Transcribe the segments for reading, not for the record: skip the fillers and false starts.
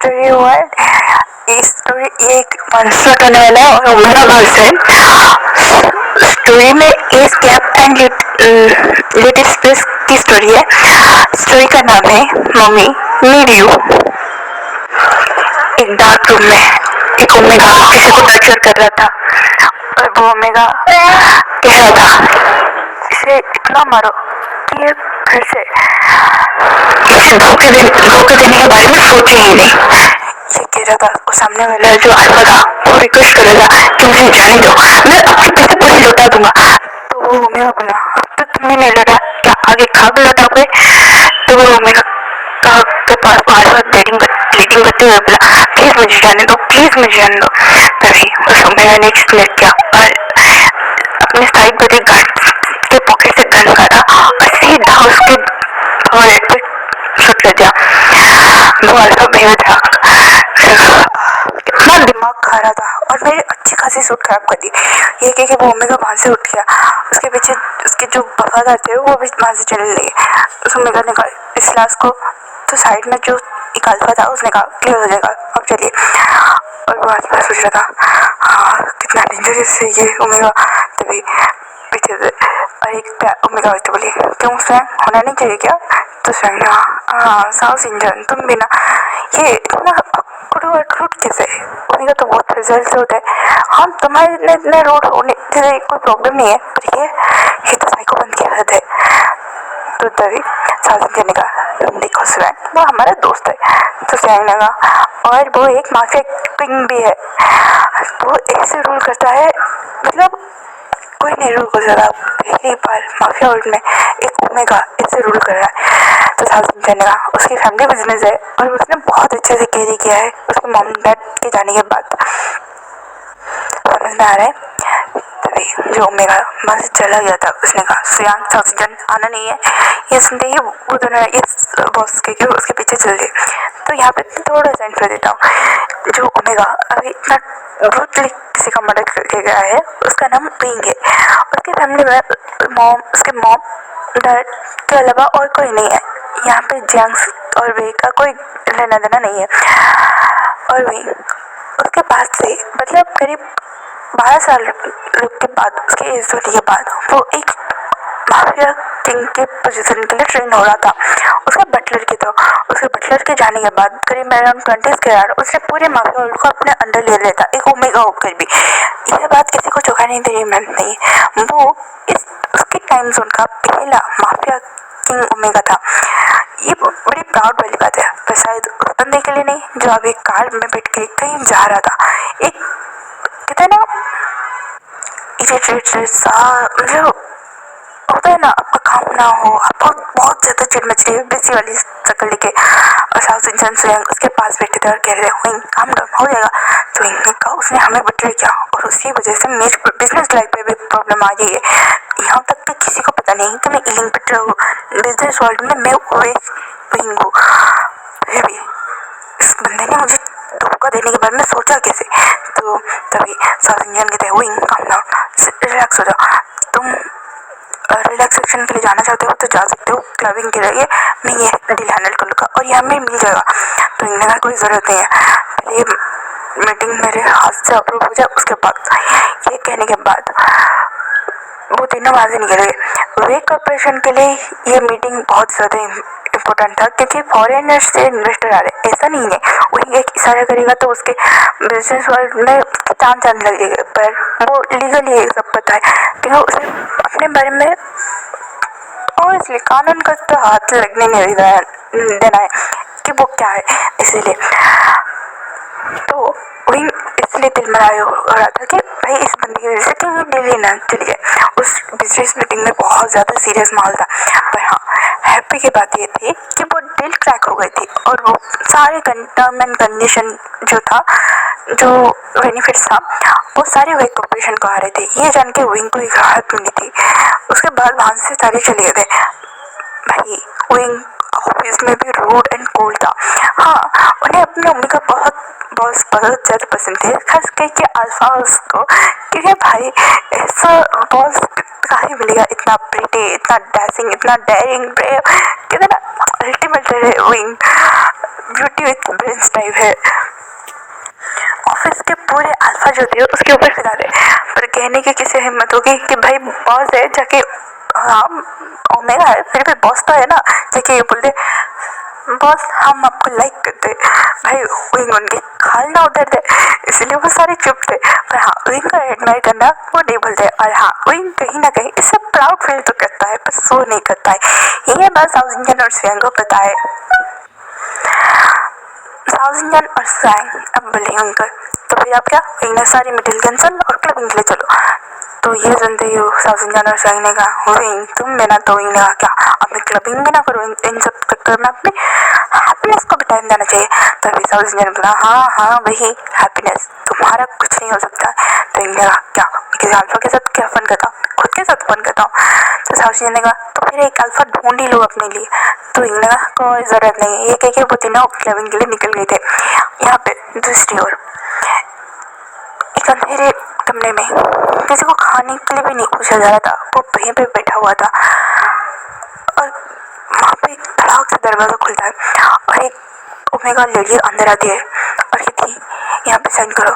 Story हुआ है। ये स्टोरी एक कॉन्सर्ट होने वाला है और ओमेगा गर्ल्स है। स्टोरी में S cap and little space की स्टोरी है। स्टोरी का नाम है मम्मी नीड यू। एक डार्क रूम में एक ओमेगा किसी को टॉर्चर कर रहा था और वो ओमेगा कह रहा था इसे इतना मारो कि ये फिर से धोखे देने के बारे में सोचे ही नहीं। ये कह रहा था और सामने वाला जो अल्फा था वो रिक्वेस्ट कर रहा था कि मुझे जाने दो, मैं आपके पैसे पूरे लौटा दूंगा। तो वो ओमेगा बोला अब तो तुमने नहीं लौटा, क्या आगे खाब लौटाओगे? तो वो ओमेगा के पास अल्फा प्लीडिंग करते हुए बोला प्लीज मुझे जाने दो, प्लीज मुझे जाने दो। तभी उस ओमेगा ने एक्सप्लेन किया और अपने साइड पर एक गार्ड के पॉकेट से गन काटा और सीधा उसके फोrehead पे शूट कर दिया। वो अल्फा बेहोश था, कितना दिमाग खा रहा था और मेरी अच्छी खासी सूट खराब कर दी। ये कह के वो ओमेगा वहां से उठ गया। उसके पीछे उसके जो वफादार थे वो भी वहां से चले गए। उस ओमेगा ने कहा इस लाश को तो साइड में जो एक अल्फा था उसने कहा क्लियर हो जाएगा अब चलिए। और वो आसपास सोच रहा था हाँ कितना डेंजरस है ये ओमेगा। तभी पीछे से और एक ओमेगा तो बोली क्यों स्वयं होना नहीं चाहिए क्या? तो स्वयं ने हाँ साउथ इंजन तुम भी ना ये इतना रूट कैसे? ओमेगा तो बहुत रिजल्ट होता है। हाँ तुम्हारे इतने रूट होने से कोई प्रॉब्लम नहीं है पर ये तो साइकोपैथ की हद है। तो तभी साउथ इंजन ने कहा देखो स्वयं वो हमारा दोस्त है। तो स्वयं ने कहा और वो एक माफिया किंग भी है, वो ऐसे रूल करता है मतलब कोई नहीं रूल कर सकता। पहली बार माफिया वर्ल्ड में एक ओमेगा ऐसे रूल कर रहा है। तो साउथ इंडियन ने कहा उसकी फैमिली बिजनेस है और उसने बहुत अच्छे से कैरी किया है उसके मॉम डैड के जाने के बाद। समझ में आ रहा है? तभी जो ओमेगा वहाँ से चला गया था उसने कहा सुयांग साउथ इंडियन आना नहीं है। ये सुनते ही वो दोनों इस बॉस के उसके पीछे चल गए। तो यहाँ पे थोड़ा सा इंट्रो देता हूँ। जो ओमेगा अभी इतना ब्रूटली किसी का मर्डर करके गया है उसका नाम विंग है। उसकी फैमिली में उसके मॉम डैड के अलावा और कोई नहीं है। यहाँ पे जैंग्स और वे का कोई लेना देना नहीं है। और विंग उसके पास से मतलब करीब 12 साल के बाद उसके एज होने के बाद वो एक माफिया किंग के पोजीशन के लिए ट्रेन हो रहा था। उसका बटलर के था। उसके बटलर के जाने के बाद करीब अराउंड 20 के यार उसने पूरे माफिया वर्ल्ड को अपने अंडर ले लिया था एक ओमेगा होकर भी। यह बात किसी को चौंका नहीं दे रही मैं नहीं। वो इस उसके टाइम जोन का पहला माफिया किंग ओमेगा था। ये बड़ी प्राउड वाली बात है पर शायद उस बंदे के लिए नहीं जो अभी कार में बैठ के कहीं जा रहा था। एक कहते हैं ना इरिटेटेड सा मतलब होता है ना आपका काम ना हो आपको बहुत ज़्यादा चिड़ मच रही है बेसी वाली शक्ल लेके और साउथ इंडियन स्वयं उसके पास बैठे थे और कह रहे हुई काम डाउन हो जाएगा। तो इन्होंने कहा उसने हमें बटरे किया और उसकी वजह से मेरी बिजनेस लाइफ पे भी प्रॉब्लम आ गई है। यहाँ तक कि किसी को पता नहीं कि मैं इलिंग बटर हूँ। बिजनेस वर्ल्ड में मैं विंग हूँ। फिर भी इस बंदे ने मुझे धोखा देने के बारे में सोचा कैसे? तो तभी साउथ इंडियन कहते हैं विंग काम डाउन रिलैक्स हो जाओ। तुम रिलैक्सेशन के लिए जाना चाहते हो तो जा सकते हो क्लबिंग के लिए मैं ये डील हैंडल कर लूँगा और यहाँ में मिल जाएगा। तो इन्होंने कहा कोई ज़रूरत नहीं है पहले मीटिंग मेरे हाथ से अप्रूव हो जाए उसके बाद। ये कहने के बाद वो तीनों वहाँ से निकल गए। वे कॉर्पोरेशन के लिए ये मीटिंग बहुत ज़्यादा इम्पोर्टेंट था क्योंकि फॉरेनर से इन्वेस्टर आ रहे ऐसा नहीं है। वही एक इशारा करेगा तो उसके बिजनेस वर्ल्ड में चांद चांद लग जाएगा पर वो लीगली सब पता है क्योंकि उसे अपने बारे में और इसलिए कानून का तो हाथ लगने नहीं देना है कि वो क्या है इसीलिए। तो वही इसलिए दिल में आया हो रहा था कि भाई इस बंदी की वजह से कहीं दिल्ली ना चली जाए। उस बिजनेस मीटिंग में बहुत ज़्यादा सीरियस माहौल था पर हाँ हैप्पी की बात ये थी कि वो डील क्रैक हो गई थी और वो सारे टर्म एंड कंडीशन जो था जो बेनिफिट्स था वो सारे वही कॉर्पोरेशन को आ रहे थे। ये जान के विंग को एक राहत मिली थी। उसके बाद वहाँ से सारे चले गए थे। भाई विंग ऑफिस में भी रूड एंड कोल्ड था। हाँ उन्हें अपनी मम्मी का बहुत ज़्यादा पसंद थे खास करके अल्फाज को क्योंकि भाई ऐसा बॉस कहाँ मिलेगा इतना प्रिटी इतना डैशिंग इतना डेयरिंग ब्रेव कहते ना ultimate wing beauty with brains type है। जो होती है उसके ऊपर फिदा दे। पर कहने की किसे हिम्मत होगी कि भाई बॉस है, जाके हाँ ओमेगा है फिर भी बॉस तो है ना, जाके ये बोल दे बॉस हम आपको लाइक करते। भाई विंग उनकी खाल ना उधर दे, इसलिए वो सारे चुप थे। पर हाँ विंग को एडमायर करना वो नहीं बोलते। और हाँ विंग कहीं ना कहीं इससे प्राउड फील तो करता है पर वो नहीं करता है। ये बात साउथ इंडियन और स्वयं को पता है। साउथ इंडियन और स्वयं अब बोले अंकल तो फिर आप क्या विंग ने सारी मिडिल कैंसल और क्लबिंग के लिए चलो। तो ये सुनते ही साउथ इंडियन और स्वयं ने कहा विंग तुम बिना, तो विंग ने कहा क्या अब मैं क्लबिंग भी ना करूँ, इन सब चक्कर में अपने हैप्पीनेस को भी टाइम देना चाहिए। तभी साउथ इंडियन बोला हाँ हाँ वही हैप्पीनेस, तुम्हारा कुछ नहीं हो सकता। तो विंग ने कहा क्या किसी अल्फा के साथ क्या फन करता हूँ, खुद के साथ फन करता हूँ। तो साउथ इंडियन ने कहा तो फिर एक अल्फा ढूंढ ही लो अपने लिए। तो विंग ने कहा कोई ज़रूरत नहीं है, ये कह के वो तीनों क्लबिंग के लिए निकल गए थे। यहाँ पे दूसरी ओर एक अंधेरे कमरे में किसी को खाने के लिए भी नहीं पूछा जा रहा था, वो वहीं पे बैठा हुआ था। और वहाँ पे एक धड़ाक से दरवाज़ा खुलता है और एक ओमेगा लेडी अंदर आती है और कहती यहाँ पे साइन करो।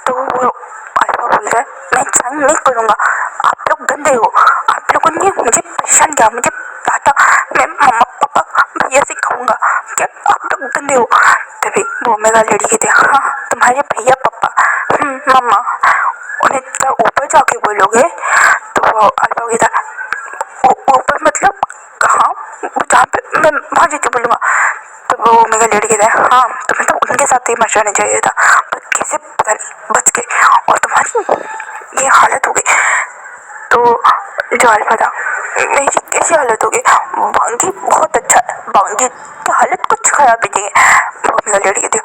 तो वो अल्फा बोलता है मैं साइन नहीं करूँगा, आप लोग गंदे हो, आप लोगों ने मुझे परेशान किया, मुझे पता, मैं मम्मा पापा भैया से कहूँगा क्या आप लोग गंदे हो। तभी वो ओमेगा लेडी कहती है हाँ तुम्हारे भैया पापा मम्मा उन्हें क्या ऊपर जाके बोलोगे। तो वो अल्फा कहता ऊपर मतलब कहाँ, जहाँ पे मैं वहाँ जाके बोलूँगा। तो वो ओमेगा लेडी कहता है हाँ तुम्हें तो उनके साथ ही मर जाना चाहिए था, पर कैसे पता नहीं बच गए और तुम्हारी ये हालत हो गई। तो जो अल्फा था मेरी कैसी हालत हो गई, बांगी बहुत अच्छा है, बांगी की हालत कुछ खराब नहीं है। वो ओमेगा लेडी कहती है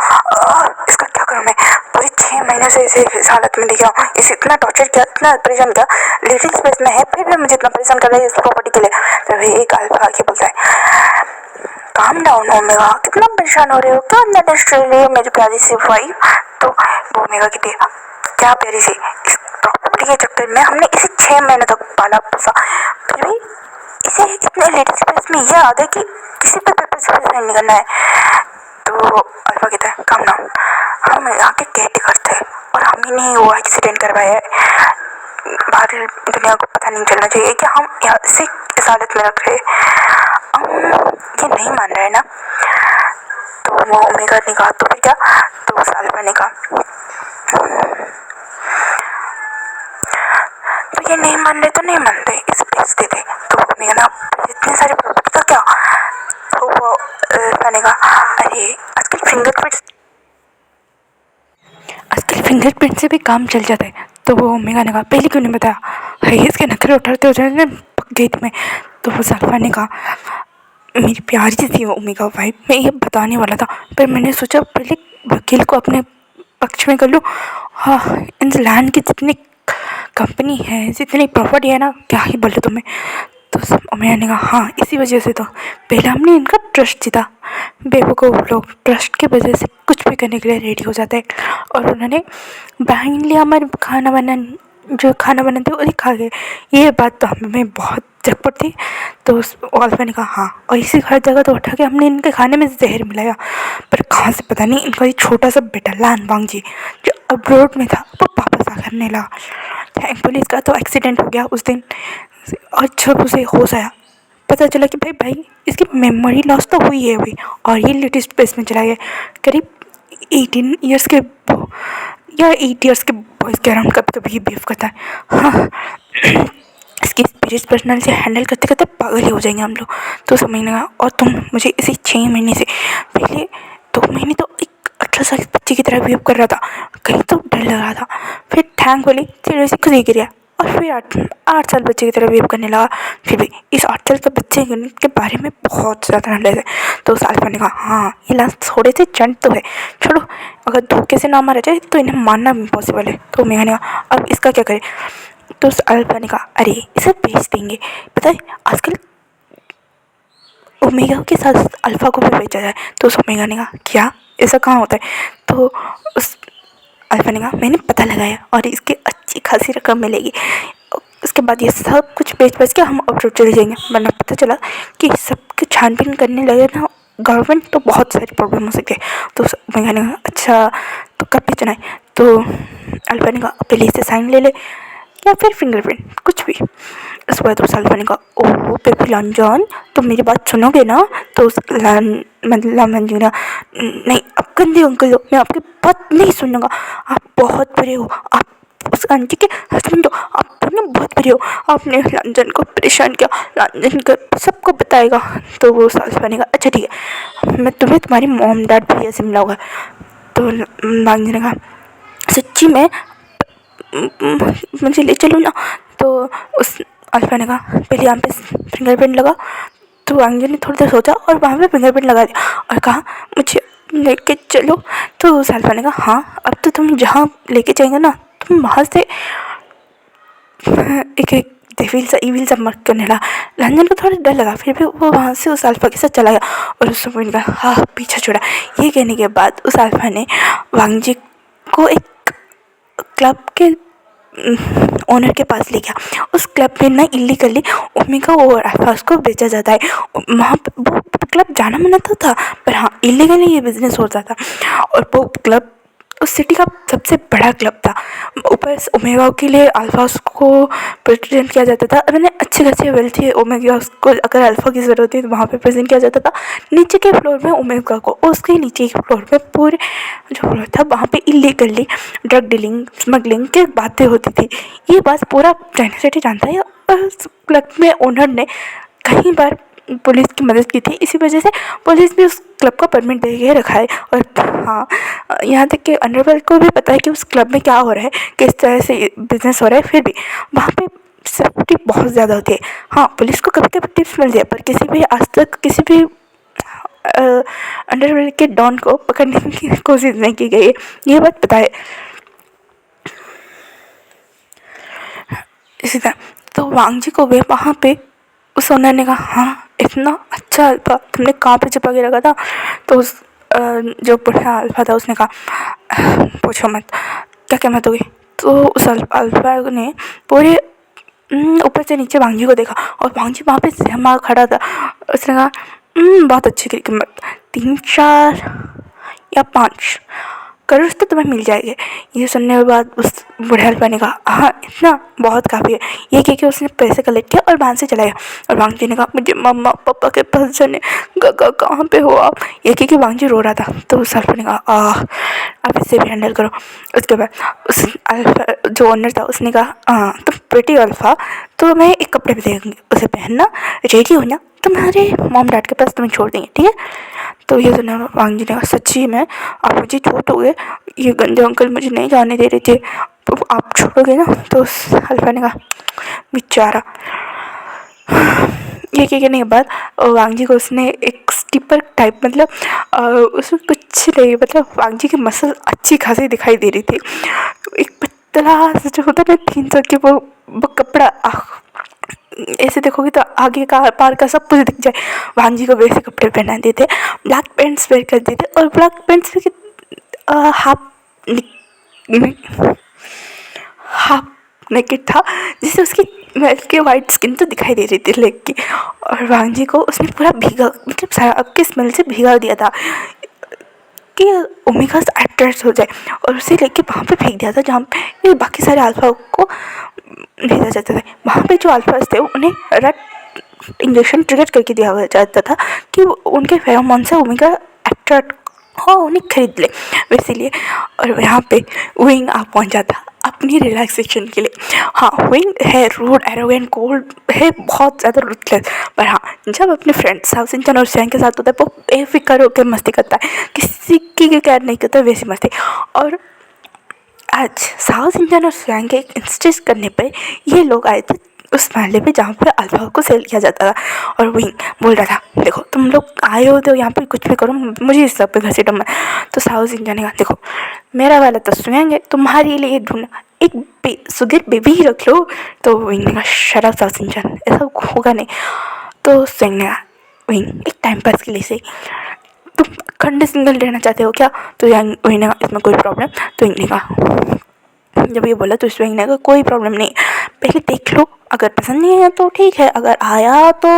इसका क्या करूँ मैं, पूरे 6 महीने से इस हालत में दिखा हूँ, इसे इतना टॉर्चर किया, इतना परेशान किया, लिटिल स्पेस में है फिर भी मुझे इतना परेशान कर रहा है इस प्रॉपर्टी के लिए। तभी एक अल्फा आके बोलता है काम डाउन ओमेगा, कितना परेशान हो रहे हो, क्या अंडरस्टैंड रही हो मेरी प्यारी सी वाइफ। तो वो ओमेगा कहती है क्या प्यारी सी, इस प्रॉपर्टी के चक्कर में हमने इसे 6 महीने तक पाला पोसा, फिर भी इसे इतने लिटिल स्पेस में यह याद है कि किसी पर पेपर से साइन नहीं करना है। तो अल्फा कहता है काम डाउन, हम यहाँ के केयरटेकर थे और हम ही ने वो एक्सीडेंट करवाया है, बाहर दुनिया को पता नहीं चलना चाहिए कि हम यहाँ से इस हालत में रख रहे ये नहीं मान रहे ना। तो वो ओमेगा ने कहा तो फिर क्या, तो उस अल्फा ने कहा तो ये नहीं मान रहे तो नहीं मानते, इसे बेच देते। तो वो ओमेगा ना इतने सारे प्रॉपर्टी का क्या। तो वो अल्फा ने कहा अरे आजकल फिंगरप्रिंट से भी काम चल जाता है। तो वो ओमेगा ने कहा पहले क्यों नहीं बताया, है इसके नखरे उठाते हो जाने गई तुम्हें। तो वो अल्फा ने कहा मेरी प्यारी सी ओमेगा वाइफ, मैं ये बताने वाला था पर मैंने सोचा पहले वकील को अपने पक्ष में कर लूँ। हाँ इन लैंड की जितनी कंपनी है, जितनी प्रॉपर्टी है ना, क्या ही बोले तुम्हें। तो ओमेगा ने कहा हाँ इसी वजह से तो पहले हमने इनका ट्रस्ट जीता। बेवकूफ़ लोग ट्रस्ट की वजह से कुछ भी करने के लिए रेडी हो जाते हैं। और उन्होंने ब्लाइंडली हमारे खाना बनाते वो खा गए। ये बात तो हमें बहुत चटपट थी। तो उस अल्फा ने कहा हाँ, और इसी हर जगह तो उठा के हमने इनके खाने में जहर मिलाया, पर कहाँ से पता नहीं इनका ये छोटा सा बेटा लान बांगजी जो अब्रोड में था वो वापस आ करने लगा। थैंकफुली इसका तो एक्सीडेंट हो गया उस दिन, और जब उसे होश आया पता चला कि भाई इसकी मेमोरी लॉस तो हुई है अभी, और ये लिटिल स्पेस में चला गया। करीब 18 ईयर्स के या 8 ईयर्स के बॉयज़ के अराउंड कभी कभी ये बिहेव करता है। हाँ इसकी स्पिरिट पर्सनैलिटी हैंडल करते करते पागल ही हो जाएंगे हम लोग। तो समझने लगा और तुम मुझे इसी 6 महीने से पहले 2 महीने तो एक 18 साल के बच्चे की तरह बिहेव कर रहा था, कहीं तो डर लग रहा था। फिर ठैंक बोली चिड़े से खुद ही गिर गया, और फिर 8 साल बच्चे की तरह बिहेव करने लगा। फिर भी इस 8 साल के बच्चे के बारे में बहुत ज़्यादा नॉलेज है। तो उस अल्फा ने कहा हाँ ये लास्ट थोड़े से चंट तो है, छोड़ो अगर धोखे से ना मारा जाए तो इन्हें मारना इम्पॉसिबल है। तो ओमेगा ने कहा अब इसका क्या करें। तो उस अल्फा ने कहा अरे इसे बेच देंगे, पता है आजकल ओमेगा के साथ अल्फा को भी बेचा जाए। तो उस ओमेगा ने कहा क्या ऐसा कहाँ होता है। तो उस अल्फा ने कहा मैंने पता लगाया और इसकी अच्छी खासी रकम मिलेगी, उसके बाद ये सब कुछ बेच के हम अब्रॉड चले जाएंगे। वरना पता चला कि सबकी छानबीन करने लगे ना गवर्नमेंट तो बहुत सारी प्रॉब्लम हो सकती है। तो ओमेगा ने कहा अच्छा तो कब बेचना है। तो अल्फा ने कहा पहले इससे साइन ले ले या फिर फिंगरप्रिंट कुछ भी। उसके बाद उस अल्फा ने कहा ओह बेबी लांजान तुम मेरी बात सुनोगे ना। तो उस लामन जी ना नहीं अब गंदे अंकल हो, मैं आपकी बात नहीं सुनूंगा, आप बहुत बुरे हो, आप उस आंटी के हस्बैंड हो, आप दोनों बहुत बुरे हो, आपने लांजन को परेशान किया, लांजन को सबको बताएगा। तो वो सास बनेगा अच्छा ठीक है मैं तुम्हें तुम्हारी मॉम डैड भैया से मिलाऊंगा। तो लांजन ने कहा सच्ची में मुझे ले चलो ना। तो उस अल्फा ने कहा पहले यहाँ पे फिंगरप्रिंट लगा। तो वांगजू ने थोड़ी देर सोचा और वहाँ पे फिंगरप्रिंट लगा दिया और कहा मुझे लेके चलो। तो उस अल्फा ने कहा हाँ अब तो तुम जहाँ लेके जाएंगे ना तुम वहाँ से एक एक इविल सा मर्क करने लगा। रंजन को थोड़ा डर लगा फिर भी वो वहाँ से उस अल्फा के साथ चला गया और उस समय का हाँ पीछा छोड़ा। ये कहने के बाद उस अल्फा ने वांगजी को एक क्लब के ओनर के पास ले गया। उस क्लब में ना इलीगली ओमेगा और अल्फास को बेचा जाता है। वहाँ वो क्लब जाना मना था पर हाँ इलीगली ये बिजनेस होता था और वो क्लब उस सिटी का सबसे बड़ा क्लब था। ऊपर ओमेगा के लिए अल्फास को प्रेजेंट किया जाता था, मैंने अच्छे खासे वेल्थी ओमेगा को अगर अल्फा की ज़रूरत है तो वहाँ पे प्रेजेंट किया जाता था। नीचे के फ्लोर में ओमेगा को, उसके नीचे के फ्लोर में पूरे जो फ्लोर था वहाँ पे इलीगली ड्रग डीलिंग स्मगलिंग की बातें होती थी। ये बात पूरा चाइना सिटी जानता है और उस क्लब में ओनर ने कई बार पुलिस की मदद की थी, इसी वजह से पुलिस भी उस क्लब का परमिट दे के रखा है। और हाँ यहाँ तक कि अंडरवर्ल्ड को भी पता है कि उस क्लब में क्या हो रहा है, किस तरह से बिजनेस हो रहा है, फिर भी वहाँ पे सेफ्टी बहुत ज़्यादा होती है। हाँ पुलिस को कभी कभी टिप्स मिलती है पर किसी भी आज तक किसी भी अंडरवर्ल्ड के डॉन को पकड़ने की कोशिश नहीं की गई है, ये बात पता है। इसी तरह तो वांगजी को भी वहाँ पे उस ओनर ने कहा हाँ इतना अच्छा अल्फा तुमने कहाँ पे छुपा के रखा था। तो उस जो बुढ़ा अल्फा था उसने कहा पूछो मत क्या कहमत होगी। तो उस अल्फा ने पूरे ऊपर से नीचे वांगजी को देखा और वांगजी वहाँ पे सहमा खड़ा था। उसने कहा बहुत अच्छी कीमत 3-4 या 5 करोड़ तो तुम्हें मिल जाएंगे। ये सुनने के बाद उस बूढ़े अल्फा ने कहा हाँ इतना बहुत काफ़ी है। ये कह के उसने पैसे कलेक्ट किया और वहाँ से चला गया। और वांगजी ने कहा मुझे मम्मा पापा के पास जाने, काका कहाँ पे हो आप। ये कह के वांगजी रो रहा था। तो उस अल्फा ने कहा आप इससे भी हैंडल करो। उसके बाद उस अल्फा जो ओनर था उसने कहा हाँ तुम बेटी अल्फा तो मैं एक कपड़े भी देंगे उसे पहनना रेडी होना तुम्हारे मॉम डैड के पास तुम्हें छोड़ देंगे ठीक है। तो ये सुना वांगजी ने कहा सच्ची में आप मुझे छोड़ोगे, ये गंदे अंकल मुझे नहीं जाने दे रहे थे तो आप छोड़ोगे ना। तो उस अल्फा ने कहा बेचारा। ये कहने के बाद वांगजी को उसने एक स्टिपर टाइप मतलब उसमें कुछ नहीं मतलब वांगजी की मसल अच्छी खासी दिखाई दे रही थी। एक पतला जो होता है ना 300 के वो कपड़ा ऐसे देखोगे तो आगे का पार का सब कुछ दिख जाए। वांगजी को वैसे कपड़े पहना देते, ब्लैक पैंट्स वेयर कर देते और ब्लैक पैंट्स हाफ नेकेड था जिससे उसकी हल्की वाइट स्किन तो दिखाई दे रही थी लेग की। और वांगजी को उसने पूरा भीगा मतलब शराब की स्मेल से भिगा दिया था कि ओमेगा अट्रैक्ट हो जाए और उसे लेके वहाँ पे फेंक दिया था जहाँ पे बाकी सारे अल्फा को भेजा जाता था। वहाँ पे जो अल्फाज थे उन्हें रेड इंजेक्शन ट्रिगर करके दिया जाता था कि उनके फेरोमोन से ओमेगा अट्रैक्ट हो उन्हें खरीद ले वैसे लिए। और यहाँ पे विंग आ पहुँच जाता अपनी रिलैक्सेशन के लिए। हाँ विंग है रूड एरोगेंट कोल्ड है बहुत ज़्यादा रुथलेस पर हाँ जब अपने फ्रेंड्स साउथ इंजन और सैंग के साथ होता है वो बेफिक्र होकर मस्ती करता है, किसी की केयर नहीं करता वैसी मस्ती। और आज साउथ इंडियन और स्वैंग के एक इंस्टेज करने पर ये लोग आए थे उस महल्ले पे जहाँ पे अल्फा को सेल किया जाता था। और विंग बोल रहा था देखो तुम लोग आए हो तो यहाँ पे कुछ भी करो मुझे इस सब पे घसीटो मत। तो साउथ इंडियन ने कहा देखो मेरा वाला तो स्वैंग है तुम्हारे लिए ढूंढना एक सुगर बेबी ही रख लो। तो विंग ने कहा शराब साउथ इंडियन ऐसा होगा नहीं। तो स्वैंग ने कहा विंग एक टाइम पास के लिए से तुम खंड सिंगल रहना चाहते हो क्या। तो वही ने इसमें कोई प्रॉब्लम। तो इन्हें कहा जब ये बोला तो स्विंग ने कहा कोई प्रॉब्लम नहीं पहले देख लो, अगर पसंद नहीं आया तो ठीक है, अगर आया तो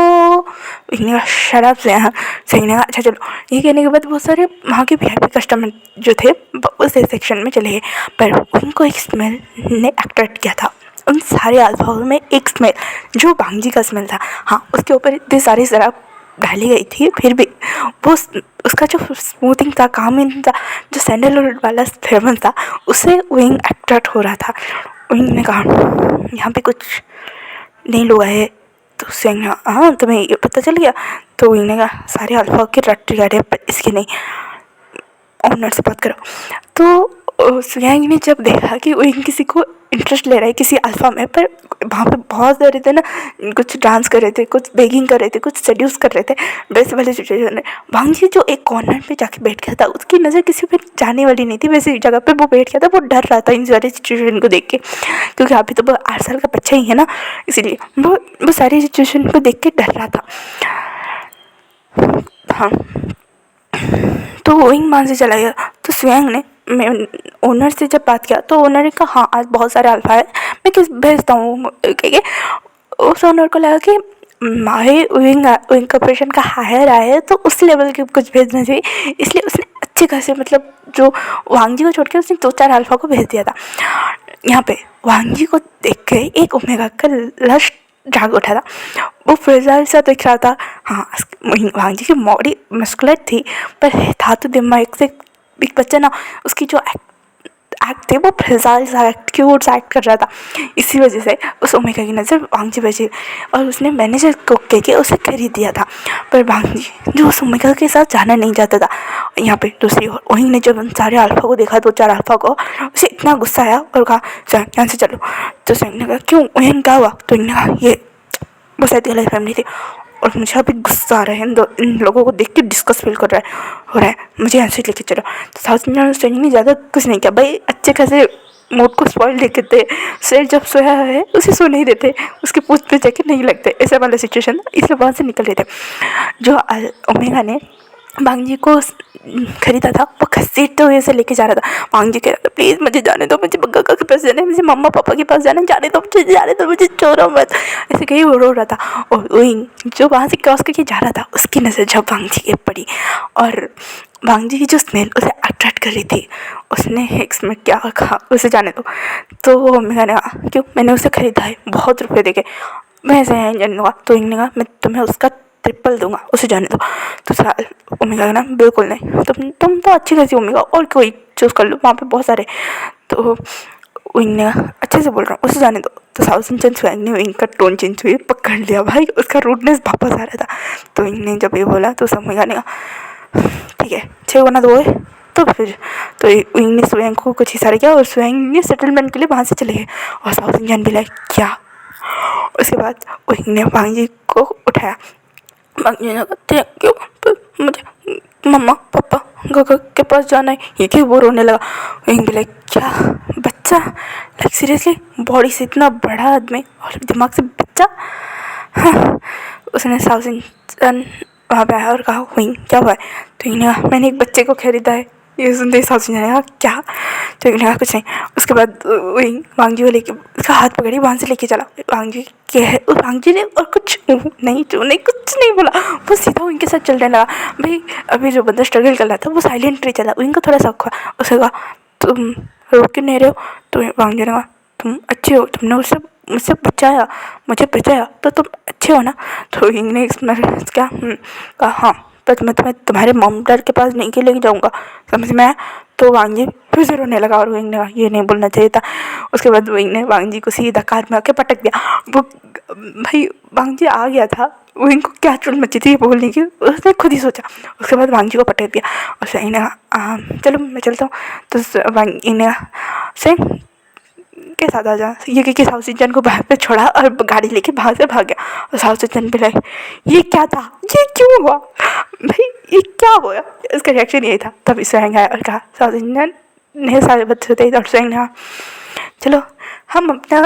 इन्हें शराब से यहाँ सही ने कहा अच्छा चलो। ये कहने के बाद बहुत सारे वहाँ के वीआईपी कस्टमर जो थे उस सेक्शन में चले गए, पर उनको एक स्मेल ने अट्रैक्ट किया था। उन सारे अल्फाओं में एक स्मेल जो भांजी का स्मेल था। हाँ, उसके ऊपर इतनी सारी शराब डाली गई थी, फिर भी वो उसका जो स्मूथिंग था, कामिंग था, जो सैंडलवुड वाला फ्लेवर था, उससे विंग अट्रैक्ट हो रहा था। विंग ने कहा यहाँ पे कुछ नए लोग आए, तो सिंह हाँ तुम्हें ये पता चल गया? तो विंग ने कहा सारे अल्फा के रट्टी गाड़े पर इसकी नहीं, ऑनर से बात करो। तो सुयांग ने जब देखा कि विंग किसी को इंटरेस्ट ले रहा है किसी अल्फ़ा में, पर वहाँ पे बहुत सारे थे ना, कुछ डांस कर रहे थे, कुछ बेगिंग कर रहे थे, कुछ सेड्यूस कर रहे थे, वैसे वाले सिचुएशन में भांग जी जो एक कॉर्नर पे जाके बैठ गया था, उसकी नज़र किसी पे जाने वाली नहीं थी। वैसे जगह पे वो बैठ गया था, वो डर रहा था इन सारे सिचुएशन को देख के, क्योंकि अभी तो वो 8 साल का बच्चा ही है ना, इसीलिए वो सारी सिचुएशन को देख के डर रहा था। हाँ, तो विंग वहाँ से चला गया। तो स्वयं ने ओनर से जब बात किया तो ओनर ने कहा हाँ आज बहुत सारे अल्फा है, मैं किस भेजता हूँ कह। उस ओनर को लगा कि हमारे विंग कॉर्पोरेशन का हायर आया है तो उस लेवल के कुछ भेजना चाहिए, इसलिए उसने अच्छे खासे मतलब जो वांगजी को छोड़ के उसने 2-4 अल्फा को भेज दिया था। यहाँ पे वांगजी को देख के एक ओमेगा का लश जाग उठा था। वो फ्रेजाइल सा दिख रहा था। हाँ, वांगजी की बॉडी मस्कुलर थी, पर था तो दिमाग से एक बच्चा ना, उसकी जो एक्ट थे वो फ्रेजाइल सा एक्ट, क्यूट सा एक्ट कर रहा था। इसी वजह से उस ओमेगा की नज़र वांगजी बची और उसने मैनेजर को कह के उसे खरीद दिया था। पर वांगजी जो उस ओमेगा के साथ जाना नहीं चाहता था। यहाँ पे दूसरी ओर वहीं ने जब उन सारे अल्फा को देखा, 2-4 अल्फा को, उसे इतना गुस्सा आया और कहा यहाँ से चलो। तो सिंह ने कहा क्यों, वहीं क्या हुआ? तो इन्होंने कहा ये वो शायद गलत फैमिली थी और मुझे अभी गुस्सा आ रहा है, इन लोगों को देख के डिस्कस फील कर रहा है, मुझे यहाँ से लेके चलो। तो साउथ इंडियन स्टोरी ने ज़्यादा कुछ नहीं किया भाई, अच्छे खासे मूड को स्पॉइल देखे थे। शेर जब सोया है उसे सो नहीं देते, उसके पूछ पे जाके नहीं लगते, ऐसा वाला सिचुएशन था, इसलिए वहाँ से निकल रहे थे। जो ओमेगा ने वांगजी को खरीदा था वो घसीटते हुए से लेके जा रहा था। वांगजी कह रहा था प्लीज़ मुझे जाने दो, मुझे बग्गा के पास जाना है, मुझे मम्मा पापा के पास जाना है, जाने दो, मुझे छोड़ो मत, ऐसे कहीं वो रो रहा था। और विंग जो वहाँ से क्रॉस करके जा रहा था उसकी नज़र जब वांगजी के पड़ी और वांगजी की जो स्मेल उसे अट्रैक्ट कर रही थी, उसने एक में क्या कहा उसे जाने दो। तो मैंने कहा क्यों, मैंने उसे खरीदा है बहुत रुपये देके, मैं ऐसे जाने दूँगा। तो इन्होंने कहा मैं तुम्हें उसका ट्रिपल दूंगा, उसे जाने दो। तो ओमेगा का ना बिल्कुल नहीं, तुम तो अच्छी खासी ओमेगा और कोई चूज़ कर लो, वहाँ पे बहुत सारे। तो विंग ने अच्छे से बोल रहा हूँ उसे जाने दो। तो साउथ इंडियन स्वैग ने विंग का टोन चेंज हुई, पकड़ लिया भाई, उसका रूडनेस वापस आ रहा था। तो विंग ने जब ये बोला तो ओमेगा ने कहा ठीक है 6 गुना 2 है। तो फिर तो विंग ने स्वैग को कुछ इशारा किया और स्वैग ने सेटलमेंट के लिए वहाँ से चले गए और साउथ इंडियन भी लाइक क्या। उसके बाद विंग ने वांगजी को उठाया। वांगजी ने कहा क्यों, मुझे मम्मा पापा गगा के पास जाना है, ये क्यों? वो रोने लगा। विंग भी लाइक क्या बच्चा, लाइक सीरियसली बॉडी से इतना बड़ा आदमी और दिमाग से बच्चा। हाँ, उसने साउथ इंडियन वहाँ पे आया और कहा विंग क्या हुआ है? तो इन्हें कहा मैंने एक बच्चे को खरीदा है। ये सुनते ही साउथ इंडियन ने कहा क्या? तो इन्हें कहा कुछ नहीं। उसके बाद विंग वांगजी को लेके उसका हाथ पकड़ी वहाँ से लेके चला। वांगजी के है वांगजी ने और कुछ नहीं कुछ नहीं बोला, वो सीधा उनके साथ चलने लगा। भाई अभी जो बंदा स्ट्रगल कर रहा था वो साइलेंटली चला, उनको थोड़ा शौक हुआ। उसे कहा तुम रोक क्यों नहीं रहे हो? तो वांगजी ने कहा तुम अच्छे हो, तुमने मुझसे बचाया, मुझे बचाया तो तुम अच्छे हो ना? तो विंग ने क्या कहा हाँ, पर मैं तुम्हारे मॉम डैड के पास नहीं के लेके जाऊँगा, समझ में आया? तो वांगजी फिर से रोने लगा और विंग ने कहा ये नहीं बोलना चाहिए था। उसके बाद विंग ने वांगजी को सीधा कार में आके पटक दिया। वो भाई वांगजी आ गया था, विंग को क्या चुल मची थी बोलने की, उसने खुद ही सोचा। उसके बाद वांगजी को पटक दिया और सही ने कहा चलो मैं चलता हूँ। तो वांगजी ने कहा के साथ आ जा, ये कि साउथ इंडियन को बाहर पे छोड़ा और गाड़ी लेके बाहर से भाग गया। और साउथ इंडियन भी लाइक ये क्या था, ये क्यों हुआ भाई, ये क्या हुआ? इसका रिएक्शन यही था। तब स्वैग आया और कहा साउथ इंडियन ने सारे बच्चे थे और स्वैग ने कहा चलो हम अपना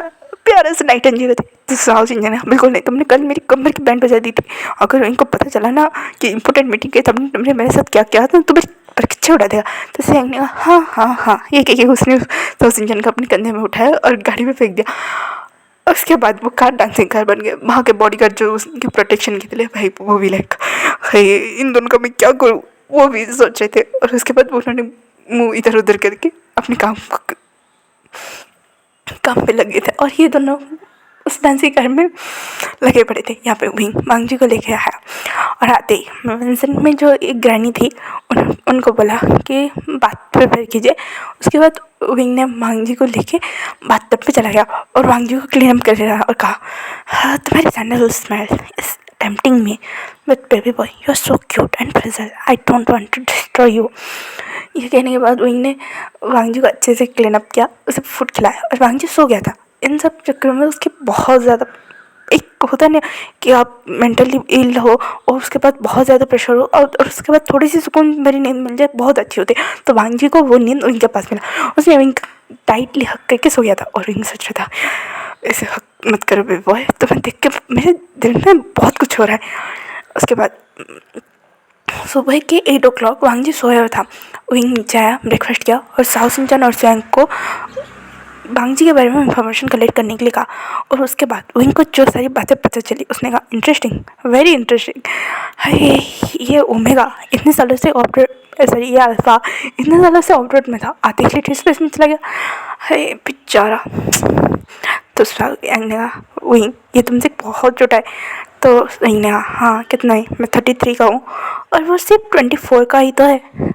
प्यारा से नाइट एंजॉय करते। तो साउथ इंडियन ने बिल्कुल नहीं, तुमने कल मेरी कमर की बैंड बजा दी थी, अगर इनको पता चला ना कि इंपॉर्टेंट मीटिंग है तब तुमने मेरे साथ क्या किया तो तुम्हें परीक्षा उड़ा देगा। तो स्वैग ने कहा हाँ ये उसने साउथ इंडियन को अपने कंधे में उठाया और गाड़ी में फेंक दिया। उसके बाद वो कार डांसिंग कार बन गए। वहाँ के बॉडीगार्ड जो उसकी प्रोटेक्शन के लिए भाई वो भी लाइक भाई इन दोनों का मैं क्या करूँ वो भी सोच रहे थे। और उसके बाद उन्होंने मुँह इधर उधर करके अपने काम पे लगे थे और ये दोनों उस डांसिंग कार में लगे पड़े थे। यहाँ पे विंग वांगजी को लेके आया और आते ही मेंशन में जो एक ग्रैनी थी उनको बोला कि बात प्रिपेयर कीजिए। उसके बाद विंग ने वांगजी को लेके बाथटब पे चला गया और वांगजी को क्लीन अप कर रहा और कहा, हाँ तुम्हारी sandal smell is tempting me but baby boy you are so cute and fragile I don't want to destroy you. ये कहने के बाद विंग ने वांगजी को अच्छे से क्लीन अप किया, उसे फूड खिलाया और वांगजी सो गया था। इन सब चक्करों में उसके बहुत ज़्यादा एक होता नहीं कि आप मेंटली इल हो और उसके बाद बहुत ज़्यादा प्रेशर हो और उसके बाद थोड़ी सी सुकून भरी नींद मिल जाए बहुत अच्छी होती है। तो वांगजी को वो नींद विंग के पास मिला, उसने विंग टाइटली हक करके सो गया था और विंग सोच रहा था ऐसे हक मत करो बेबी बॉय। तो मैं देख के मेरे दिल में बहुत कुछ हो रहा है। उसके बाद सुबह के 8 o'clock वांगजी सोया हुआ था। विंग नीचे आया, ब्रेकफास्ट किया और साओ सिंचन और स्वयं को वांगजी के बारे में इंफॉर्मेशन कलेक्ट करने के लिए कहा। और उसके बाद विंग को जो सारी बातें पता चली उसने कहा इंटरेस्टिंग, वेरी इंटरेस्टिंग। हाय ये ओमेगा इतने सालों से ऑपरेट सॉरी ये अल्फ़ा इतने सालों से ऑपरेट में था, आते ही स्पेस में चला गया। हाय बेचारा। तो यांग ने कहा विंग ये तुमसे बहुत छोटा है। तो विंग ने कहा हाँ कितना है, मैं 33 का हूँ और वो सिर्फ 24 का ही तो है।